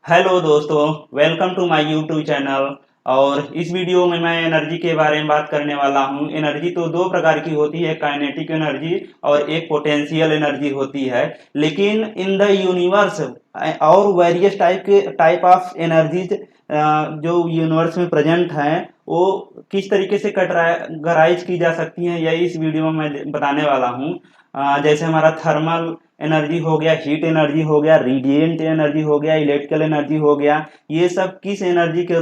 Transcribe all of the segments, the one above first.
Hello दोस्तों, welcome to my YouTube channel. और इस वीडियो में मैं एनर्जी के बारे में बात करने वाला हूँ। एनर्जी तो दो प्रकार की होती है, काइनेटिक एनर्जी और एक पोटेंशियल एनर्जी होती है। लेकिन इन द यूनिवर्स और वेरियस टाइप ऑफ एनर्जीज जो यूनिवर्स में प्रेजेंट हैं, वो किस तरीके से कैटेगराइज की जा सकती हैं, यही इस वीडियो में मैं बताने वाला हूँ। जैसे हमारा थर्मल एनर्जी हो गया, हीट एनर्जी हो गया, रेडिएंट एनर्जी हो गया, इलेक्ट्रिकल एनर्जी हो गया। ये सब किस एनर्जी के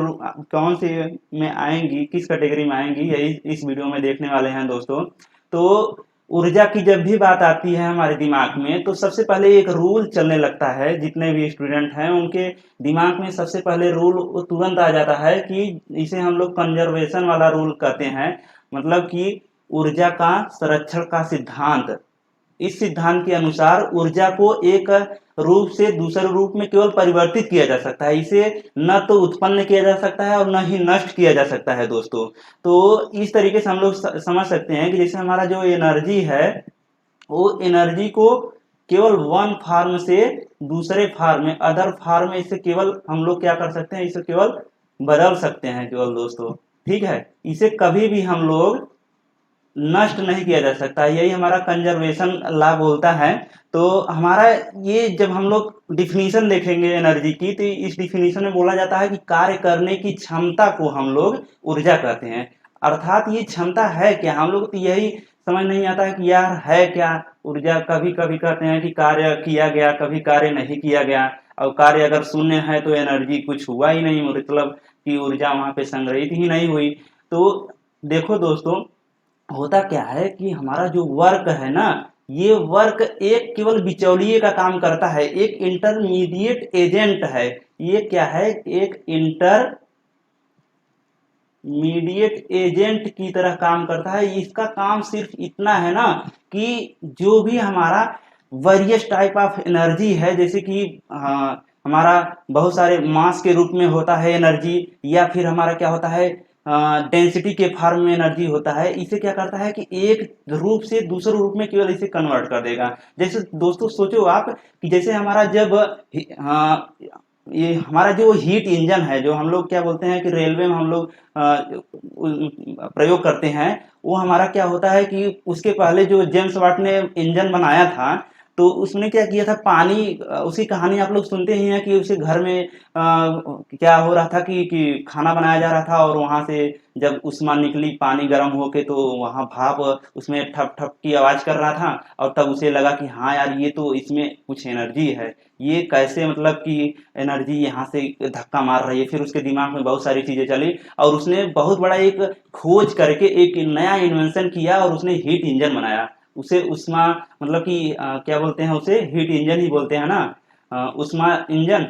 कौन से में आएंगी, किस कैटेगरी में आएंगी, यही इस वीडियो में देखने वाले हैं दोस्तों। तो ऊर्जा की जब भी बात आती है हमारे दिमाग में, तो सबसे पहले एक रूल चलने लगता है। जितने भी स्टूडेंट हैं उनके दिमाग में सबसे पहले रूल तुरंत आ जाता है कि इसे हम लोग कंजर्वेशन वाला रूल कहते हैं। मतलब कि ऊर्जा का संरक्षण का सिद्धांत। इस सिद्धांत के अनुसार ऊर्जा को एक रूप से दूसरे रूप में केवल परिवर्तित किया जा सकता है। इसे न तो उत्पन्न किया जा सकता है और न ही नष्ट किया जा सकता है दोस्तों। तो इस तरीके से हम लोग समझ सकते हैं कि जैसे हमारा जो एनर्जी है, वो एनर्जी को केवल वन फॉर्म से दूसरे फॉर्म में, अदर फॉर्म में, इसे केवल हम लोग क्या कर सकते हैं, इसे केवल बदल सकते हैं केवल दोस्तों। ठीक है, इसे कभी भी हम लोग नष्ट नहीं किया जा सकता। यही हमारा कंजर्वेशन लॉ बोलता है। तो हमारा ये जब हम लोग डिफिनीशन देखेंगे एनर्जी की, तो इस डिफिनीशन में बोला जाता है कि कार्य करने की क्षमता को हम लोग ऊर्जा कहते हैं। अर्थात ये क्षमता है क्या, हम लोग तो यही समझ नहीं आता है कि यार है क्या ऊर्जा। कभी कभी कहते हैं कि कार्य किया गया, कभी कार्य नहीं किया गया। और कार्य अगर शून्य है तो एनर्जी कुछ हुआ ही नहीं, मतलब कि ऊर्जा वहां पे संग्रहित ही नहीं हुई। तो देखो दोस्तों, होता क्या है कि हमारा जो वर्क है ना, ये वर्क एक केवल बिचौलिए का काम करता है, एक इंटरमीडिएट एजेंट है। ये क्या है, एक इंटरमीडिएट एजेंट की तरह काम करता है। इसका काम सिर्फ इतना है ना कि जो भी हमारा वेरियस टाइप ऑफ एनर्जी है, जैसे कि हमारा बहुत सारे मास के रूप में होता है एनर्जी, या फिर हमारा क्या होता है, डेंसिटी के फॉर्म में एनर्जी होता है। इसे क्या करता है कि एक रूप से दूसरे रूप में केवल इसे कन्वर्ट कर देगा। जैसे दोस्तों सोचो आप कि जैसे हमारा जब ये हमारा जो हीट इंजन है, जो हम लोग क्या बोलते हैं कि रेलवे में हम लोग प्रयोग करते हैं, वो हमारा क्या होता है कि उसके पहले जो जेम्स वाट ने इंजन बनाया था, तो उसने क्या किया था, पानी उसकी कहानी आप लोग सुनते ही हैं कि उसके घर में क्या हो रहा था कि खाना बनाया जा रहा था, और वहां से जब उष्मा निकली पानी गर्म होके, तो वहां भाप उसमें ठप ठप की आवाज कर रहा था। और तब उसे लगा कि हाँ यार, ये तो इसमें कुछ एनर्जी है। ये कैसे, मतलब कि एनर्जी यहाँ से धक्का मार रही है। फिर उसके दिमाग में बहुत सारी चीजें चली, और उसने बहुत बड़ा एक खोज करके एक नया इन्वेंशन किया, और उसने हीट इंजन बनाया। उसे उष्मा, मतलब कि क्या बोलते हैं, उसे हीट इंजन ही बोलते हैं ना, उष्मा इंजन।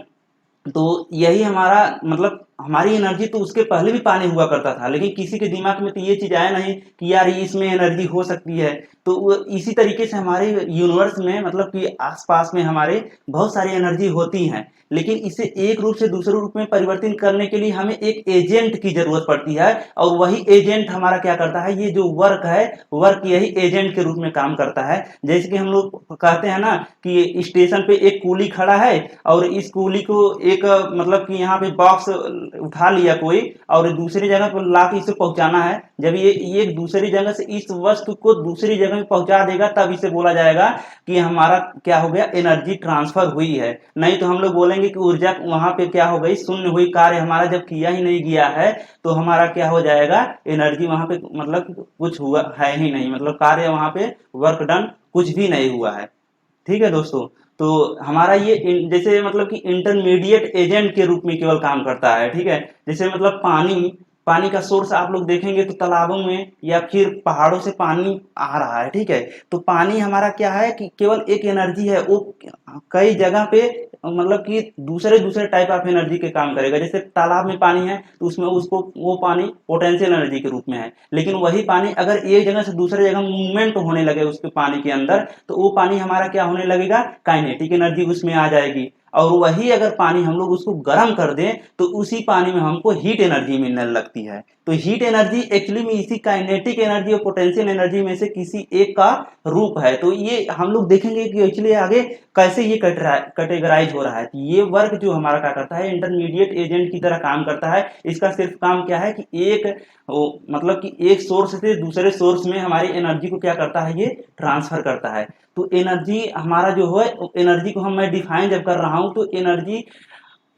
तो यही हमारा मतलब हमारी एनर्जी तो उसके पहले भी पानी हुआ करता था, लेकिन किसी के दिमाग में तो ये चीज आया नहीं कि यार इसमें एनर्जी हो सकती है। तो इसी तरीके से हमारे यूनिवर्स में, मतलब कि आसपास में हमारे बहुत सारी एनर्जी होती हैं, लेकिन इसे एक रूप से दूसरे रूप में परिवर्तित करने के लिए हमें एक एजेंट की जरूरत पड़ती है। और वही एजेंट हमारा क्या करता है, ये जो वर्क है, वर्क यही एजेंट के रूप में काम करता है। जैसे कि हम लोग कहते हैं ना कि स्टेशन पे एक कूली खड़ा है, और इस कूली को एक मतलब कि यहाँ पे बॉक्स उठा लिया कोई, और दूसरी जगह पर ला के इसे पहुंचाना है। जब ये एक दूसरी जगह से इस वस्तु को दूसरी जगह में पहुंचा देगा, तब इसे बोला जाएगा कि हमारा क्या हो गया, एनर्जी ट्रांसफर हुई है। नहीं तो हम लोग बोलेंगे कि ऊर्जा वहां पे क्या हो गई, शून्य हुई। कार्य हमारा जब किया ही नहीं गया है, तो हमारा क्या हो जाएगा, एनर्जी वहां पे मतलब कुछ हुआ है ही नहीं, मतलब कार्य वहां पे वर्क डन कुछ भी नहीं हुआ है। ठीक है दोस्तों। तो हमारा ये जैसे मतलब कि इंटरमीडिएट एजेंट के रूप में केवल काम करता है। ठीक है, जैसे मतलब पानी, पानी का सोर्स आप लोग देखेंगे तो तालाबों में या फिर पहाड़ों से पानी आ रहा है। ठीक है, तो पानी हमारा क्या है कि केवल एक एनर्जी है, वो कई जगह पे मतलब कि दूसरे दूसरे टाइप ऑफ एनर्जी के काम करेगा। जैसे तालाब में पानी है, तो उसमें उसको वो पानी पोटेंशियल एनर्जी के रूप में है। लेकिन वही पानी अगर एक जगह से दूसरे जगह मूवमेंट होने लगे उसके पानी के अंदर, तो वो पानी हमारा क्या होने लगेगा, काइनेटिक एनर्जी उसमें आ जाएगी। और वही अगर पानी हम लोग उसको गर्म कर दें, तो उसी पानी में हमको हीट एनर्जी मिलने लगती है। तो हीट एनर्जी एक्चुअली में इसी काइनेटिक एनर्जी और पोटेंशियल एनर्जी में से किसी एक का रूप है। तो ये हम लोग देखेंगे कि एक्चुअली आगे कैसे ये कैटेगराइज हो रहा है। ये वर्क जो हमारा क्या करता है, इंटरमीडिएट एजेंट की तरह काम करता है। इसका सिर्फ काम क्या है कि मतलब कि एक सोर्स से दूसरे सोर्स में हमारी एनर्जी को क्या करता है, ये ट्रांसफर करता है। तो एनर्जी हमारा जो है, एनर्जी को मैं डिफाइन जब कर रहा हूं तो एनर्जी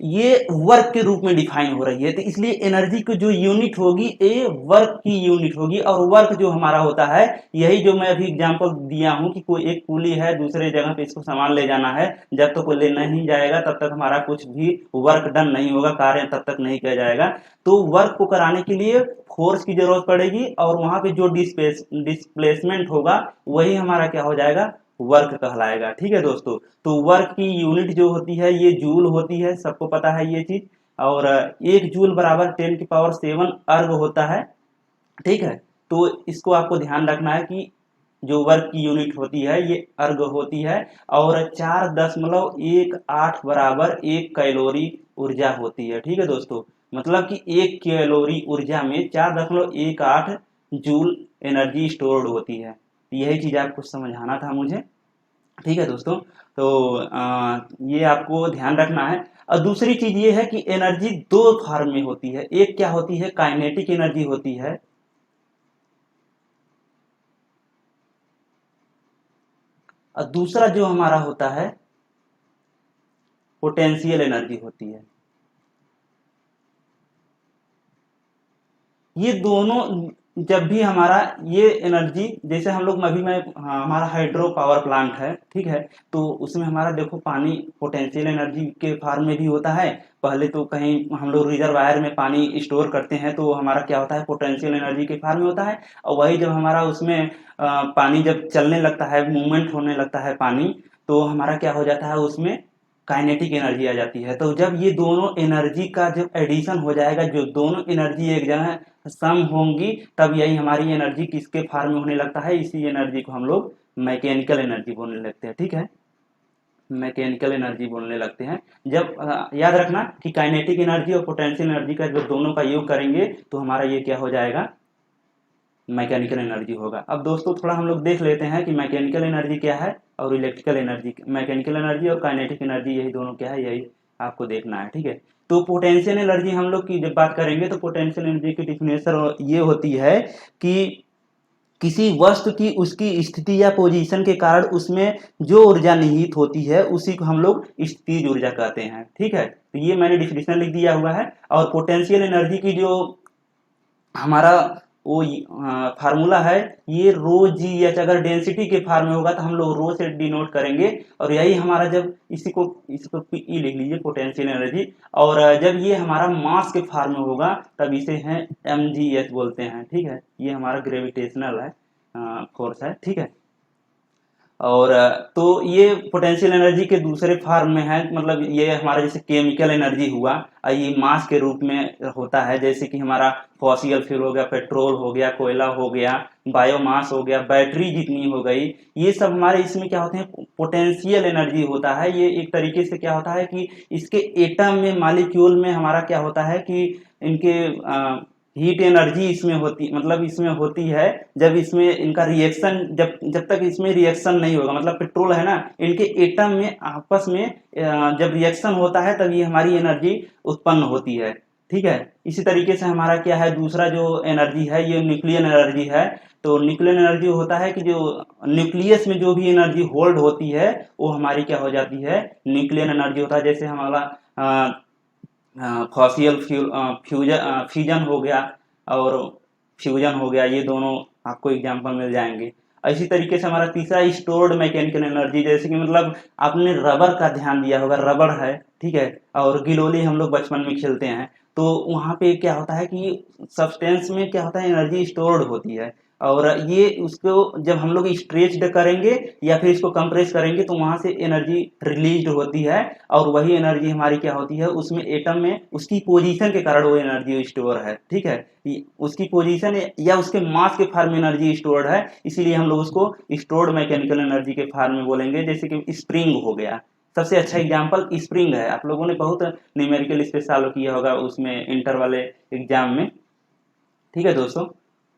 ये वर्क के रूप में डिफाइन हो रही है। तो इसलिए एनर्जी की जो यूनिट होगी ये वर्क की यूनिट होगी। और वर्क जो हमारा होता है, यही जो मैं अभी एग्जांपल दिया हूं कि कोई एक पुली है, दूसरे जगह पे इसको सामान ले जाना है, जब तक वो ले नहीं जाएगा तब तक हमारा कुछ भी वर्क डन नहीं होगा, कार्य तब तक नहीं किया जाएगा। तो वर्क को कराने के लिए फोर्स की जरूरत पड़ेगी और वहां पे जो डिस्प्लेसमेंट होगा वही हमारा क्या हो जाएगा, वर्क कहलाएगा। ठीक है दोस्तों, तो वर्क की यूनिट जो होती है ये जूल होती है, सबको पता है ये चीज। और 1 जूल बराबर 10⁷ अर्ग होता है। ठीक है, तो इसको आपको ध्यान रखना है कि जो वर्क की यूनिट होती है ये अर्ग होती है। और 4.18 बराबर 1 कैलोरी ऊर्जा होती है। ठीक है दोस्तों, मतलब कि 1 कैलोरी ऊर्जा में 4.18 जूल एनर्जी स्टोर्ड होती है। यही चीज आपको समझाना था मुझे। ठीक है दोस्तों, तो ये आपको ध्यान रखना है। और दूसरी चीज ये है कि एनर्जी दो फॉर्म में होती है। एक क्या होती है, काइनेटिक एनर्जी होती है, और दूसरा जो हमारा होता है पोटेंशियल एनर्जी होती है। ये दोनों जब भी हमारा ये एनर्जी, जैसे हम लोग अभी मैं हमारा हाइड्रो पावर प्लांट है, ठीक है, तो उसमें हमारा देखो पानी पोटेंशियल एनर्जी के फॉर्म में भी होता है। पहले तो कहीं हम लोग रिजर्वायर में पानी स्टोर करते हैं तो हमारा क्या होता है, पोटेंशियल एनर्जी के फॉर्म में होता है। और वही जब हमारा उसमें पानी जब चलने लगता है, मूवमेंट होने लगता है पानी, तो हमारा क्या हो जाता है, उसमें काइनेटिक एनर्जी आ जाती है। तो जब ये दोनों एनर्जी का जब एडिशन हो जाएगा, जो दोनों एनर्जी एक जगह सम होंगी, तब यही हमारी एनर्जी किसके फॉर्म में होने लगता है, इसी एनर्जी को हम लोग मैकेनिकल एनर्जी बोलने लगते हैं। ठीक है, मैकेनिकल एनर्जी बोलने लगते हैं। जब याद रखना कि काइनेटिक एनर्जी और पोटेंशियल एनर्जी का जब दोनों का योग करेंगे तो हमारा ये क्या हो जाएगा, मैकेनिकल एनर्जी होगा। अब दोस्तों थोड़ा हम लोग देख लेते हैं कि मैकेनिकल एनर्जी क्या है और इलेक्ट्रिकल एनर्जी, मैकेनिकल एनर्जी और काइनेटिक एनर्जी यही दोनों क्या है, यही आपको देखना है। ठीक है, तो पोटेंशियल एनर्जी हम लोग की जब बात करेंगे तो पोटेंशियल एनर्जी की डिफिनेशन ये होती है कि किसी वस्तु की उसकी स्थिति या पोजीशन के कारण उसमें जो ऊर्जा निहित होती है उसी को हम लोग स्थितिज ऊर्जा कहते हैं। ठीक है, तो ये मैंने डिफिनेशन लिख दिया हुआ है। और पोटेंशियल एनर्जी की जो हमारा वो फार्मूला है, ये रो जी एच, अगर डेंसिटी के फॉर्म में होगा तो हम लोग रो से डिनोट करेंगे। और यही हमारा जब इसको पी लिख लीजिए, पोटेंशियल एनर्जी। और जब ये हमारा मास के फॉर्म में होगा तब इसे है एम जी एच बोलते हैं। ठीक है, ये हमारा ग्रेविटेशनल है फोर्स है। ठीक है, और तो ये पोटेंशियल एनर्जी के दूसरे फॉर्म में है, मतलब ये हमारा जैसे केमिकल एनर्जी हुआ, ये मास के रूप में होता है। जैसे कि हमारा फॉसिल फ्यूल हो गया, पेट्रोल हो गया, कोयला हो गया, बायोमास हो गया, बैटरी जितनी हो गई, ये सब हमारे इसमें क्या होते हैं, पोटेंशियल एनर्जी होता है। ये एक तरीके से क्या होता है कि इसके एटम में, मालिक्यूल में हमारा क्या होता है कि इनके हीट एनर्जी इसमें होती, मतलब इसमें होती है जब इसमें इनका रिएक्शन, जब तक इसमें रिएक्शन नहीं होगा, मतलब पेट्रोल है ना, इनके एटम में आपस में जब रिएक्शन होता है तब ये हमारी एनर्जी उत्पन्न होती है। ठीक है, इसी तरीके से हमारा क्या है, दूसरा जो एनर्जी है ये न्यूक्लियर एनर्जी है। तो न्यूक्लियर एनर्जी होता है कि जो न्यूक्लियस में जो भी एनर्जी होल्ड होती है वो हमारी क्या हो जाती है, न्यूक्लियर एनर्जी होता है। जैसे हमारा फॉसियल फ्यूल फ्यूजन हो गया और फ्यूजन हो गया, ये दोनों आपको एग्जांपल मिल जाएंगे। इसी तरीके से हमारा तीसरा स्टोर्ड मैकेनिकल एनर्जी, जैसे कि मतलब आपने रबर का ध्यान दिया होगा, रबर है, ठीक है, और गिलोली हम लोग बचपन में खेलते हैं, तो वहाँ पे क्या होता है कि सब्सटेंस में क्या होता है, एनर्जी स्टोर्ड होती है। और ये उसको जब हम लोग स्ट्रेच्ड करेंगे या फिर इसको कंप्रेस करेंगे तो वहां से एनर्जी रिलीज होती है। और वही एनर्जी हमारी क्या होती है, उसमें एटम में उसकी पोजीशन के कारण वो एनर्जी स्टोर है। ठीक है, उसकी पोजीशन या उसके मास के फॉर्म में एनर्जी स्टोर्ड है, इसीलिए हम लोग उसको स्टोर्ड मैकेनिकल एनर्जी के फॉर्म में बोलेंगे। जैसे कि स्प्रिंग हो गया, सबसे अच्छा एग्जाम्पल स्प्रिंग है। आप लोगों ने बहुत न्यूमेरिकल स्पेस सॉल्व किया होगा उसमें, इंटर वाले एग्जाम में। ठीक है दोस्तों।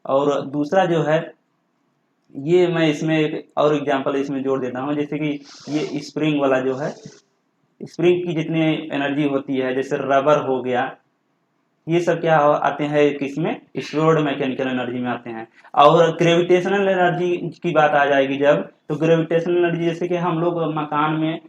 और दूसरा जो है, ये मैं इसमें एक और एग्जांपल इसमें जोड़ देता हूँ, जैसे कि ये स्प्रिंग वाला जो है, स्प्रिंग की जितनी एनर्जी होती है, जैसे रबर हो गया, ये सब क्या आते हैं किसमें, स्टोर्ड मैकेनिकल एनर्जी में आते हैं। और ग्रेविटेशनल एनर्जी की बात आ जाएगी जब, तो ग्रेविटेशनल एनर्जी जैसे कि हम लोग मकान में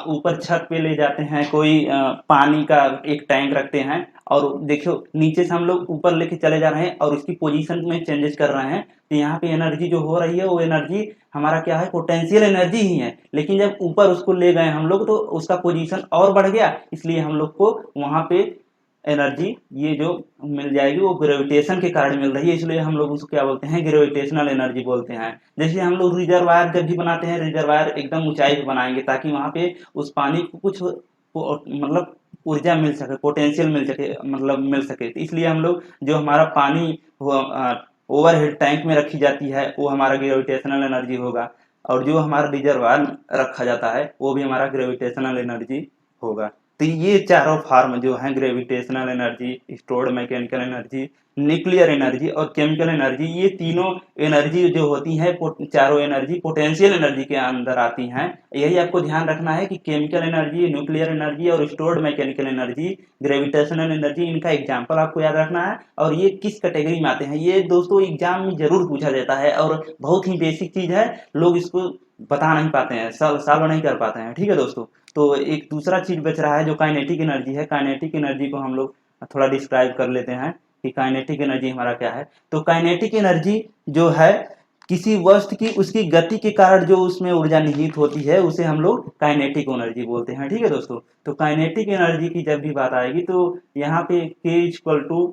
ऊपर छत पे ले जाते हैं, कोई पानी का एक टैंक रखते हैं, और देखियो नीचे से हम लोग ऊपर लेके चले जा रहे हैं और उसकी पोजीशन में चेंजेस कर रहे हैं, तो यहाँ पे एनर्जी जो हो रही है वो एनर्जी हमारा क्या है, पोटेंशियल एनर्जी ही है। लेकिन जब ऊपर उसको ले गए हम लोग तो उसका पोजीशन और बढ़ गया, इसलिए हम लोग को वहां पे एनर्जी ये जो मिल जाएगी वो ग्रेविटेशन के कारण मिल रही है, इसलिए हम लोग उसको क्या बोलते हैं, ग्रेविटेशनल एनर्जी बोलते हैं। जैसे हम लोग रिजर्वायर जब भी बनाते हैं, रिजर्वायर एकदम ऊंचाई पे बनाएंगे ताकि वहां पे उस पानी को कुछ मतलब ऊर्जा मिल सके, पोटेंशियल मिल सके, मतलब मिल सके, तो इसलिए हम लोग जो हमारा पानी ओवरहेड टैंक में रखी जाती है वो हमारा ग्रेविटेशनल एनर्जी होगा, और जो हमारा रिजर्वायर रखा जाता है वो भी हमारा ग्रेविटेशनल एनर्जी होगा। तो ये चारों फॉर्म जो हैं, gravitational energy, stored mechanical energy, nuclear energy और केमिकल एनर्जी, ये तीनों एनर्जी जो होती हैं, चारों एनर्जी पोटेंशियल एनर्जी के अंदर आती हैं। यही आपको ध्यान रखना है कि केमिकल एनर्जी, न्यूक्लियर एनर्जी और stored mechanical energy, gravitational energy, इनका एग्जाम्पल आपको याद रखना है, और ये किस कैटेगरी में आते हैं। ये दोस्तों एग्जाम में जरूर पूछा जाता है और बहुत ही बेसिक चीज है, लोग इसको बता नहीं पाते हैं, सॉल्व नहीं कर पाते हैं। ठीक है दोस्तों। तो एक दूसरा चीज बच रहा है जो काइनेटिक एनर्जी है। काइनेटिक एनर्जी को हम लोग थोड़ा डिस्क्राइब कर लेते हैं कि काइनेटिक एनर्जी हमारा क्या है। तो काइनेटिक एनर्जी जो है, किसी वस्तु की उसकी गति के कारण जो उसमें ऊर्जा निहित होती है उसे हम लोग काइनेटिक एनर्जी बोलते हैं। ठीक है दोस्तों। तो काइनेटिक एनर्जी की जब भी बात आएगी तो यहाँ पे K equal to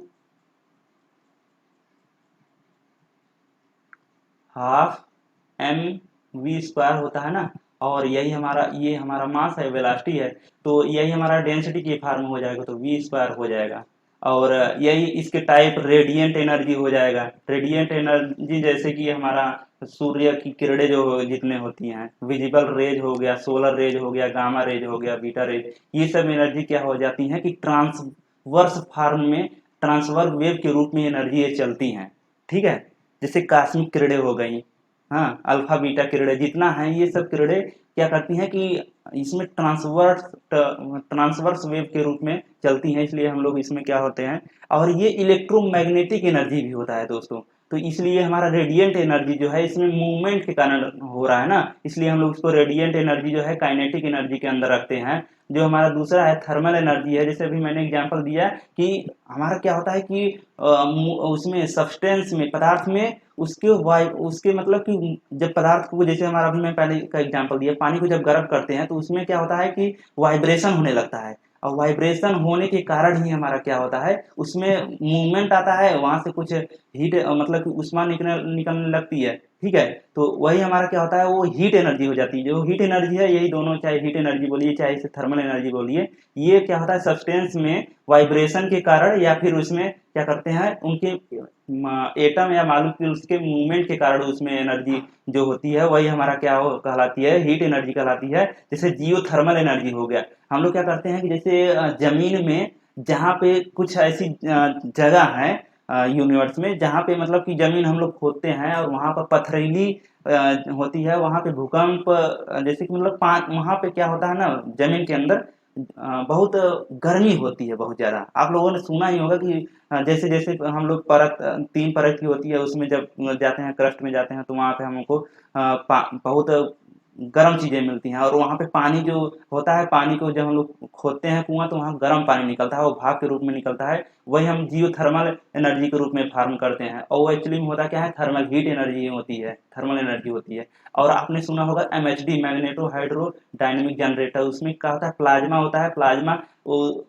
half mv² होता है ना, और यही हमारा, ये हमारा मास है, वेलोसिटी है, तो यही हमारा डेंसिटी के फॉर्म हो जाएगा, तो v² हो जाएगा। और यही इसके टाइप रेडिएंट एनर्जी हो जाएगा। रेडिएंट एनर्जी जैसे कि हमारा सूर्य की किरणें जो जितने होती हैं, विजिबल रेज हो गया, सोलर रेज हो गया, गामा रेज हो गया, बीटा रेज, ये सब एनर्जी क्या हो जाती हैं कि ट्रांसवर्स फॉर्म में, ट्रांसवर्स वेव के रूप में एनर्जी ये चलती हैं। ठीक है। जैसे कास्मिक किरणें हो गई, हाँ, अल्फा बीटा किरणें जितना है, ये सब किरणें क्या करती हैं कि इसमें ट्रांसवर्स वेव के रूप में चलती हैं, इसलिए हम लोग इसमें क्या होते हैं। और ये इलेक्ट्रोमैग्नेटिक एनर्जी भी होता है दोस्तों। तो इसलिए हमारा रेडिएंट एनर्जी जो है इसमें मूवमेंट के कारण हो रहा है ना, इसलिए हम लोग इसको रेडिएंट एनर्जी जो है काइनेटिक एनर्जी के अंदर रखते हैं। जो हमारा दूसरा है थर्मल एनर्जी है, जैसे अभी मैंने एग्जांपल दिया कि हमारा क्या होता है कि उसमें सब्सटेंस में, पदार्थ में उसके मतलब कि जब पदार्थ को, जैसे हमारा अभी मैं पहले का एग्जांपल दिया, पानी को जब गर्म करते हैं तो उसमें क्या होता है कि वाइब्रेशन होने लगता है, और वाइब्रेशन होने के कारण ही हमारा क्या होता है, उसमें मूवमेंट आता है, वहां से कुछ हीट मतलब कि उष्मा निकलने लगती है। ठीक है। तो वही हमारा क्या होता है, वो हीट एनर्जी हो जाती है। जो हीट एनर्जी है, यही दोनों, चाहे हीट एनर्जी बोलिए चाहे इसे थर्मल एनर्जी बोलिए, ये क्या होता है, सब्सटेंस में वाइब्रेशन के कारण या फिर उसमें क्या करते हैं, उनके एटम या मालिक्यूल्स के मूवमेंट के कारण उसमें एनर्जी जो होती है वही हमारा क्या हो कहलाती है, हीट एनर्जी कहलाती है। जैसे जियोथर्मल एनर्जी हो गया। हम लोग क्या करते हैं कि जैसे जमीन में जहाँ पे कुछ ऐसी जगह है यूनिवर्स में, जहाँ पे मतलब कि जमीन हम लोग खोदते हैं और वहाँ पर पथरीली होती है, वहाँ पे भूकंप, जैसे कि मतलब वहाँ पे क्या होता है ना, जमीन के अंदर बहुत गर्मी होती है, बहुत ज्यादा। आप लोगों ने सुना ही होगा कि जैसे जैसे हम लोग परत, 3 परत की होती है, उसमें जब जाते हैं, क्रस्ट में जाते हैं, तो वहाँ पे हमको बहुत गर्म चीजें मिलती हैं, और वहाँ पे पानी जो होता है, पानी को जब हम लोग खोदते हैं कुआं, तो वहाँ गर्म पानी निकलता है, वो भाप के रूप में निकलता है, वही हम जियो थर्मल एनर्जी के रूप में फार्म करते हैं। और वो एक्चुअली में होता क्या है, थर्मल हीट एनर्जी होती है, थर्मल एनर्जी होती है। और आपने सुना होगा MHD, magneto hydro dynamic generator, उसमें क्या होता है, प्लाज्मा होता है। प्लाज्मा वो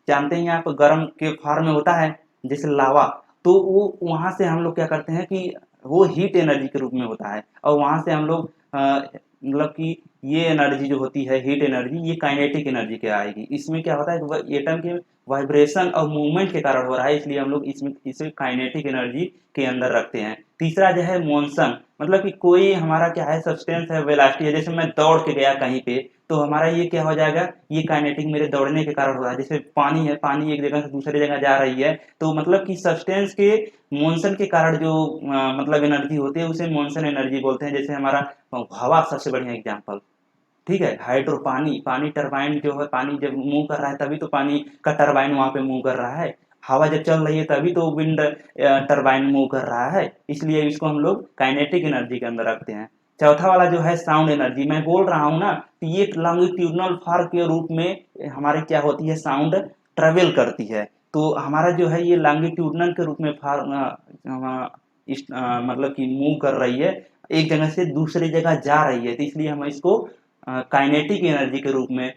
जानते हैं आप, गर्म के फॉर्म में होता है, जैसे लावा। तो वो वहां से हम लोग क्या करते हैं कि वो हीट एनर्जी के रूप में होता है, और वहां से हम लोग मतलब कि ये एनर्जी जो होती है, हीट एनर्जी, ये काइनेटिक एनर्जी क्या आएगी। इसमें क्या होता है कि एटम के वाइब्रेशन और मूवमेंट के कारण हो रहा है, इसलिए हम लोग इसमें इसे काइनेटिक एनर्जी के अंदर रखते हैं। तीसरा जो है मोशन, मतलब कि कोई हमारा क्या है, सब्सटेंस है, वेलोसिटी है, जैसे मैं दौड़ के गया कहीं पे, तो हमारा ये क्या हो जाएगा, ये काइनेटिक मेरे दौड़ने के कारण हो रहा है। जैसे पानी है, पानी एक जगह से दूसरी जगह जा रही है, तो मतलब कि सब्सटेंस के मोशन के कारण जो मतलब एनर्जी होती है उसे मोशन एनर्जी बोलते हैं। जैसे हमारा हवा सबसे बढ़िया एग्जाम्पल, ठीक है। हाइड्रो पानी, पानी टरबाइन जो है, पानी जब मूव कर रहा है तभी तो पानी का टरबाइन वहां पे मूव कर रहा है। हवा जब चल रही है तभी तो विंड टरबाइन मूव कर रहा है। इसलिए इसको हम लोग काइनेटिक एनर्जी के अंदर रखते हैं। चौथा वाला जो है साउंड एनर्जी, मैं बोल रहा हूँ ना कि ये लॉन्गिट्यूडनल फार के रूप में हमारी क्या होती है, साउंड ट्रेवल करती है। तो हमारा जो है ये लॉन्गिट्यूडनल के रूप में फार मतलब कि मूव कर रही है, एक जगह से दूसरी जगह जा रही है, तो इसलिए हम इसको काइनेटिक एनर्जी के रूप में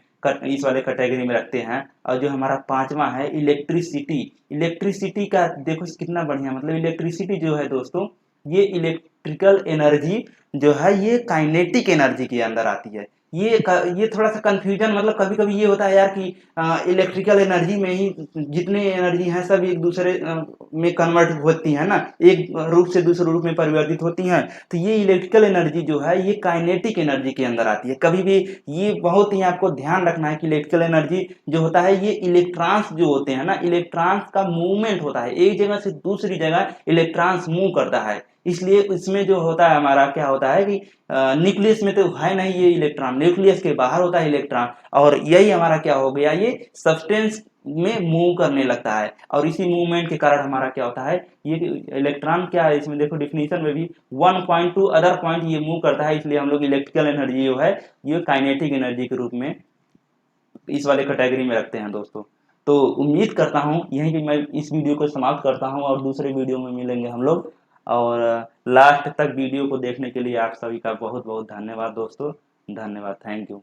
इस वाले कैटेगरी में रखते हैं। और जो हमारा पांचवा है इलेक्ट्रिसिटी, इलेक्ट्रिसिटी का देखो कितना बढ़िया, मतलब इलेक्ट्रिसिटी जो है दोस्तों, ये इलेक्ट्रिकल एनर्जी जो है ये काइनेटिक एनर्जी के अंदर आती है। ये थोड़ा सा कंफ्यूजन, मतलब कभी कभी ये होता है यार कि इलेक्ट्रिकल एनर्जी में ही जितने एनर्जी हैं सब एक दूसरे में कन्वर्ट होती है ना, एक रूप से दूसरे रूप में परिवर्तित होती हैं। तो ये इलेक्ट्रिकल एनर्जी जो है ये काइनेटिक एनर्जी के अंदर आती है। कभी भी ये बहुत ही आपको ध्यान रखना है कि इलेक्ट्रिकल एनर्जी जो होता है ये इलेक्ट्रॉन्स जो होते हैं ना, इलेक्ट्रॉन्स का मूवमेंट होता है, एक जगह से दूसरी जगह इलेक्ट्रॉन्स मूव करता है। इसलिए इसमें जो होता है हमारा क्या होता है कि न्यूक्लियस में तो है नहीं ये इलेक्ट्रॉन, न्यूक्लियस के बाहर होता है इलेक्ट्रॉन, और यही हमारा क्या हो गया, ये सब्सटेंस में मूव करने लगता है। और इसी मूवमेंट के कारण हमारा क्या होता है, ये इलेक्ट्रॉन क्या है, इसमें देखो डिफिनीशन में भी one point two other point ये मूव करता है। इसलिए हम लोग इलेक्ट्रिकल एनर्जी जो है ये काइनेटिक एनर्जी के रूप में इस वाले कैटेगरी में रखते हैं दोस्तों। तो उम्मीद करता हूँ यहीं पे मैं इस वीडियो को समाप्त करता हूँ, और दूसरे वीडियो में मिलेंगे हम लोग। और लास्ट तक वीडियो को देखने के लिए आप सभी का बहुत बहुत धन्यवाद दोस्तों, धन्यवाद, थैंक यू।